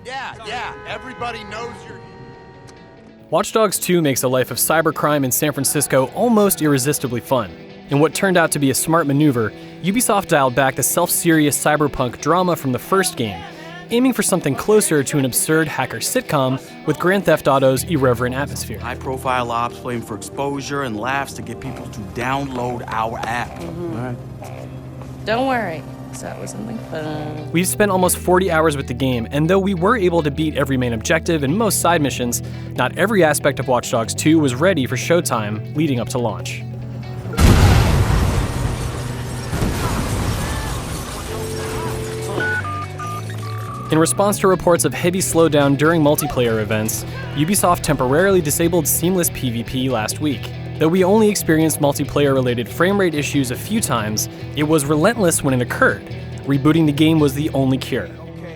Yeah, everybody knows you're here. Watch Dogs 2 makes the life of cybercrime in San Francisco almost irresistibly fun. In what turned out to be a smart maneuver, Ubisoft dialed back the self-serious cyberpunk drama from the first game, aiming for something closer to an absurd hacker sitcom with Grand Theft Auto's irreverent atmosphere. High-profile ops playing for exposure and laughs to get people to download our app. All right. Don't worry, because that was something fun. We've spent almost 40 hours with the game, and though we were able to beat every main objective and most side missions, not every aspect of Watch Dogs 2 was ready for showtime leading up to launch. In response to reports of heavy slowdown during multiplayer events, Ubisoft temporarily disabled seamless PvP last week. Though we only experienced multiplayer-related frame rate issues a few times, it was relentless when it occurred. Rebooting the game was the only cure.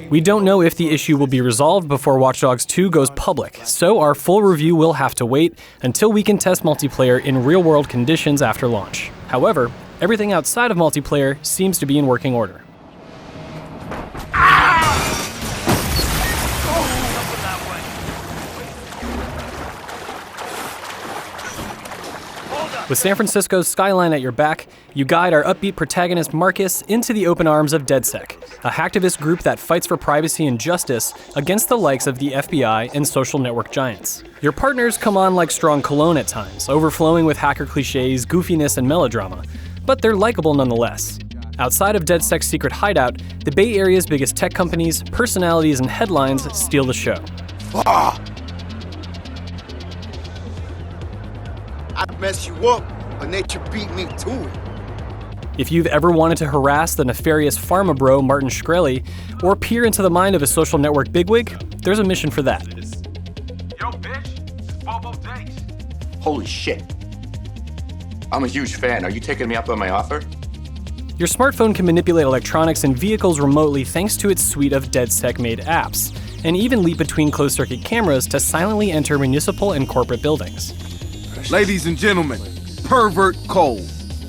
We don't know if the issue will be resolved before Watch Dogs 2 goes public, so our full review will have to wait until we can test multiplayer in real-world conditions after launch. However, everything outside of multiplayer seems to be in working order. With San Francisco's skyline at your back, you guide our upbeat protagonist Marcus into the open arms of DedSec, a hacktivist group that fights for privacy and justice against the likes of the FBI and social network giants. Your partners come on like strong cologne at times, overflowing with hacker cliches, goofiness, and melodrama, but they're likable nonetheless. Outside of DedSec's secret hideout, the Bay Area's biggest tech companies, personalities, and headlines steal the show. I'd mess you up, but nature beat me to it. If you've ever wanted to harass the nefarious pharma bro Martin Shkreli, or peer into the mind of a social network bigwig, there's a mission for that. Yo, bitch, it's Bobo Days. Holy shit. I'm a huge fan. Are you taking me up on my offer? Your smartphone can manipulate electronics and vehicles remotely thanks to its suite of DedSec-made apps, and even leap between closed-circuit cameras to silently enter municipal and corporate buildings. Ladies and gentlemen, Pervert Cole.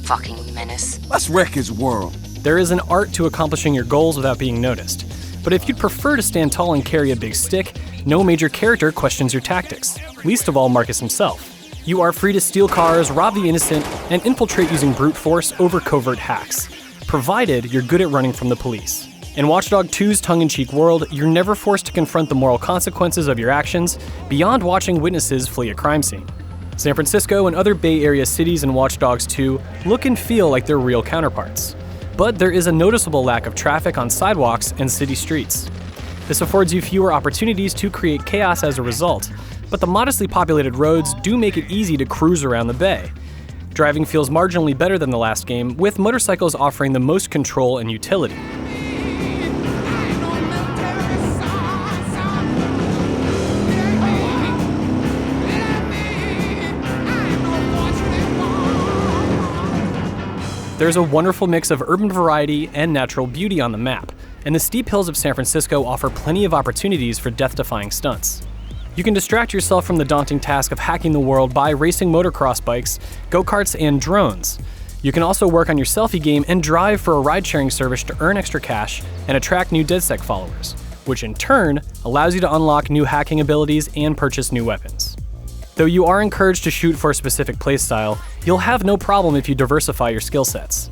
Fucking menace. Let's wreck his world. There is an art to accomplishing your goals without being noticed. But if you'd prefer to stand tall and carry a big stick, no major character questions your tactics, least of all Marcus himself. You are free to steal cars, rob the innocent, and infiltrate using brute force over covert hacks, provided you're good at running from the police. In Watch Dogs 2's tongue-in-cheek world, you're never forced to confront the moral consequences of your actions beyond watching witnesses flee a crime scene. San Francisco and other Bay Area cities in Watch Dogs 2 look and feel like their real counterparts. But there is a noticeable lack of traffic on sidewalks and city streets. This affords you fewer opportunities to create chaos as a result, but the modestly populated roads do make it easy to cruise around the bay. Driving feels marginally better than the last game, with motorcycles offering the most control and utility. There's a wonderful mix of urban variety and natural beauty on the map, and the steep hills of San Francisco offer plenty of opportunities for death-defying stunts. You can distract yourself from the daunting task of hacking the world by racing motocross bikes, go-karts, and drones. You can also work on your selfie game and drive for a ride-sharing service to earn extra cash and attract new DedSec followers, which in turn allows you to unlock new hacking abilities and purchase new weapons. Though you are encouraged to shoot for a specific playstyle, you'll have no problem if you diversify your skill sets.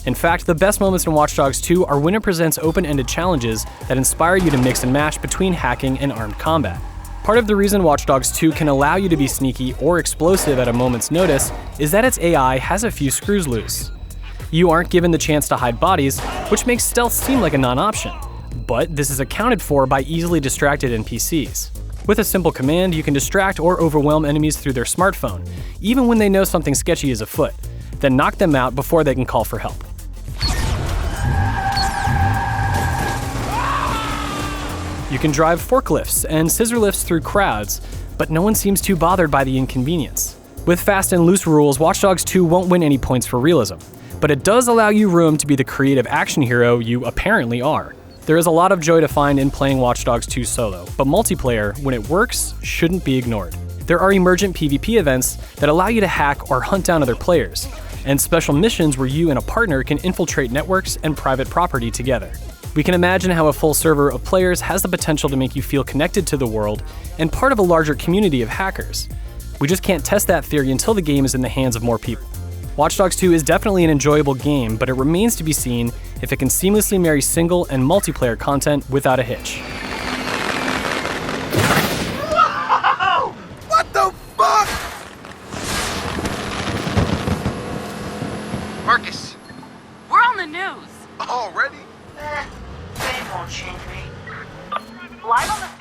In fact, the best moments in Watch Dogs 2 are when it presents open-ended challenges that inspire you to mix and match between hacking and armed combat. Part of the reason Watch Dogs 2 can allow you to be sneaky or explosive at a moment's notice is that its AI has a few screws loose. You aren't given the chance to hide bodies, which makes stealth seem like a non-option. But this is accounted for by easily distracted NPCs. With a simple command, you can distract or overwhelm enemies through their smartphone, even when they know something sketchy is afoot, then knock them out before they can call for help. You can drive forklifts and scissor lifts through crowds, but no one seems too bothered by the inconvenience. With fast and loose rules, Watch Dogs 2 won't win any points for realism, but it does allow you room to be the creative action hero you apparently are. There is a lot of joy to find in playing Watch Dogs 2 solo, but multiplayer, when it works, shouldn't be ignored. There are Emergent Pvp Events that allow you to hack or hunt down other players, and special missions where you and a partner can infiltrate networks and private property together. We can imagine how a full server of players has the potential to make you feel connected to the world and part of a larger community of hackers. We just can't test that theory until the game is in the hands of more people. Watch Dogs 2 is definitely an enjoyable game, but it remains to be seen if it can seamlessly marry single and multiplayer content without a hitch. Whoa! What the fuck? Marcus. We're on the news. Already? They won't change me. Live on the